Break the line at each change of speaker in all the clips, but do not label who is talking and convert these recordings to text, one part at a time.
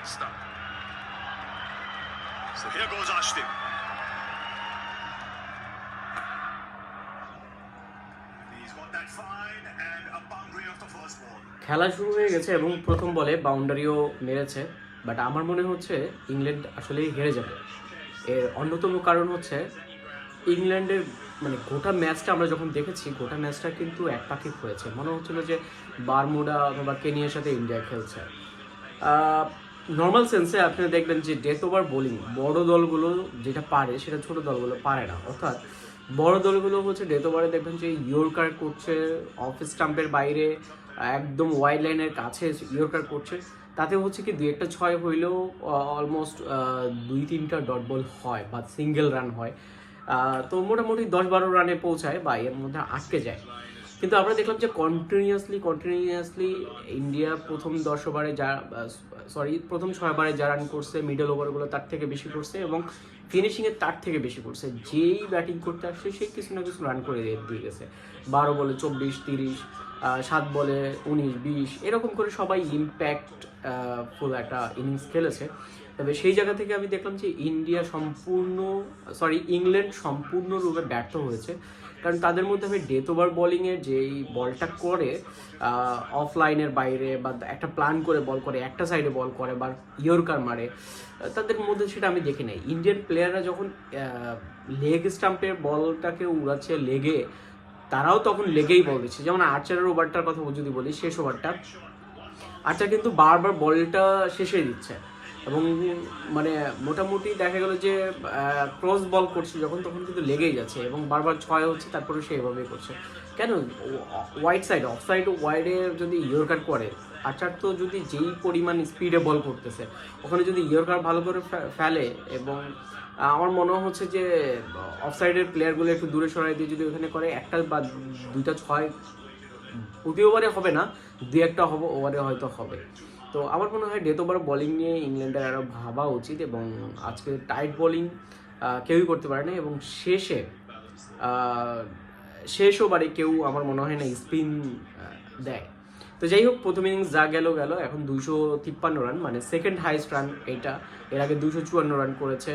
Batista. So here goes Ashton. He's got that fine and a boundary of the first ball.
খেলা শুরু হয়ে গেছে এবং প্রথম বলে বাউন্ডারিও মেরেছে, বাট আমার মনে হচ্ছে ইংল্যান্ড আসলেই হেরে যাবে। এর অন্যতম কারণ হচ্ছে ইংল্যান্ডের মানে গোটা ম্যাচটা আমরা যখন দেখেছি, গোটা ম্যাচটা কিন্তু একপাক্ষিক হয়েছে। মনে হচ্ছিল যে বারমুডা অথবা কেনিয়ার সাথে ইন্ডিয়া খেলছে। নর্মাল সেন্সে আপনি দেখবেন যে ডেথ ওভার বোলিং বড় দলগুলো যেটা পারে সেটা ছোট দলগুলো পারে না। অর্থাৎ বড় দলগুলো হচ্ছে ডেথ ওভারে দেখবেন যে ইয়র্কার করছে, অফ স্টাম্পের বাইরে একদম ওয়াইড লাইনের কাছে ইয়র্কার করছে, তাতে হচ্ছে কি 2-1 ছয় হইলেও অলমোস্ট 2-3টা ডট বল হয় বা সিঙ্গেল রান হয়। তো মোটামুটি 10-12 রানে পৌঁছায় বা এর মধ্যে আটকে যায়। কিন্তু আমরা দেখলাম যে কন্টিনিউয়াসলি ইন্ডিয়া প্রথম 10 ওভারে প্রথম 6 ওভারে যা রান করছে, মিডল ওভারগুলো তার থেকে বেশি করছে এবং ফিনিশিংয়ে তার থেকে বেশি করছে। যেই ব্যাটিং করতে আসছে সেই কিছু না কিছু রান করে দিয়ে গেছে। 12 বলে 24-30, 7 বলে 19-20, এরকম করে সবাই ইম্প্যাক্ট ফুল একটা ইনিংস খেলেছে। তবে সেই জায়গা থেকে আমি দেখলাম যে ইংল্যান্ড সম্পূর্ণরূপে ব্যর্থ হয়েছে। কারণ তাদের মধ্যে আমি ডেথ ওভার বোলিংয়ের যেই বলটা করে অফলাইনের বাইরে বা একটা প্ল্যান করে বল করে, একটা সাইডে বল করে বা ইয়র্কার মারে, তাদের মধ্যে সেটা আমি দেখি নাই। ইন্ডিয়ান প্লেয়াররা যখন লেগ স্টাম্পের বলটাকে উড়াচ্ছে লেগে, তারাও তখন লেগেই বল দিচ্ছে। যেমন আর্চারের ওভারটার কথা যদি বলি, শেষ ওভারটা আর্চার কিন্তু বারবার বলটা শেষে দিচ্ছে এবং মানে মোটামুটি দেখা গেল যে ক্রস বল করছে যখন, তখন কিন্তু লেগেই যাচ্ছে এবং বারবার 6 হচ্ছে, তারপরে সে এভাবেই করছে। কেন ওয়াইড সাইড, অফ সাইড ওয়াইডে যদি ইয়র্কার করে, আর্চার তো যদি যেই পরিমাণ স্পিডে বল করতেছে, ওখানে যদি ইয়র্কার ভালো করে ফেলে এবং আমার মনে হচ্ছে যে অফসাইডের প্লেয়ারগুলো একটু দূরে সরাই দিয়ে যদি ওখানে করে, 1টা বা 2টা 6 প্রতি ওভারে হবে না, 2-1টা ওভারে হয়তো হবে। তো আমার মনে হয় ডেথ ওভার বোলিং নিয়ে ইংল্যান্ডের আরও ভাবা উচিত এবং আজকে টাইট বোলিং কেউই করতে পারে না এবং শেষ ওভারে কেউ আমার মনে হয় না স্পিন দেয়। তো যাই হোক, প্রথম ইনিংস যা গেল, এখন 253 রান, মানে সেকেন্ড হাইস্ট রান এটা। এর আগে 254 রান করেছে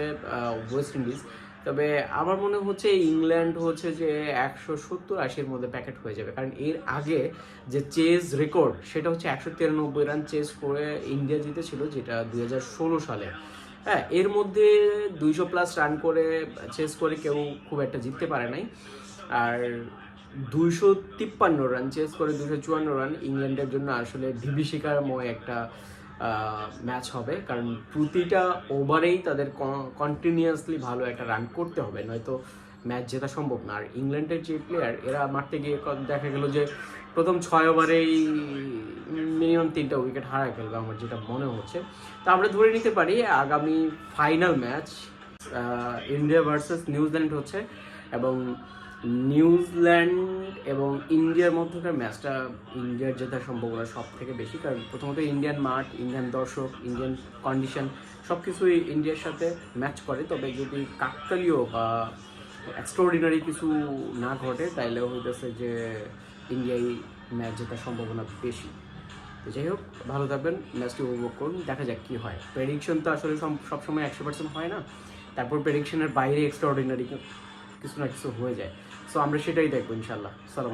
ওয়েস্ট ইন্ডিজ। তবে আমার মনে হচ্ছে ইংল্যান্ড হচ্ছে যে 170-80-র মধ্যে প্যাকেট হয়ে যাবে, কারণ এর আগে যে চেজ রেকর্ড সেটা হচ্ছে 193 রান চেজ করে ইন্ডিয়া জিতেছিল, যেটা 2016 সালে। হ্যাঁ, এর মধ্যে 200+ রান করে চেজ করে কেউ খুব একটা জিততে পারে নাই। আর 253 রান চেস করে 254 রান ইংল্যান্ডের জন্য আসলে বিভীষিকাময় একটা ম্যাচ হবে, কারণ প্রতিটা ওভারেই তাদের কন্টিনিউয়াসলি ভালো একটা রান করতে হবে, নয়তো ম্যাচ জেতা সম্ভব না। আর ইংল্যান্ডের যে প্লেয়ার, এরা মারতে গিয়ে দেখা গেল যে প্রথম 6 ওভারেই মিনিমাম 3টা উইকেট হারায় ফেলবে আমার যেটা মনে হচ্ছে। তো আমরা ধরে নিতে পারি আগামী final match India versus New Zealand হচ্ছে এবং নিউজিল্যান্ড এবং ইন্ডিয়ার মধ্যকার ম্যাচটা ইন্ডিয়ার জেতার সম্ভাবনা সব থেকে বেশি, কারণ প্রথমত ইন্ডিয়ান মাঠ, ইন্ডিয়ান দর্শক, ইন্ডিয়ান কন্ডিশন সব কিছুই ইন্ডিয়ার সাথে ম্যাচ করে। তবে যদি কাকতালীয় বা এক্সট্রাঅর্ডিনারি কিছু না ঘটে, তাইলে হইতেছে যে ইন্ডিয়াই ম্যাচ জেতার সম্ভাবনা বেশি। তো যাই হোক, ভালো থাকবেন, ম্যাচটি উপভোগ করুন, দেখা যাক কী হয়। প্রেডিকশন তো আসলে সবসময় 100% হয় না, তারপর প্রেডিকশনের বাইরে এক্সট্রাঅর্ডিনারি কিছু না কিছু হয়ে যায়। সো আমরা সেটাই দেখবো ইনশাল্লাহ। সালাম।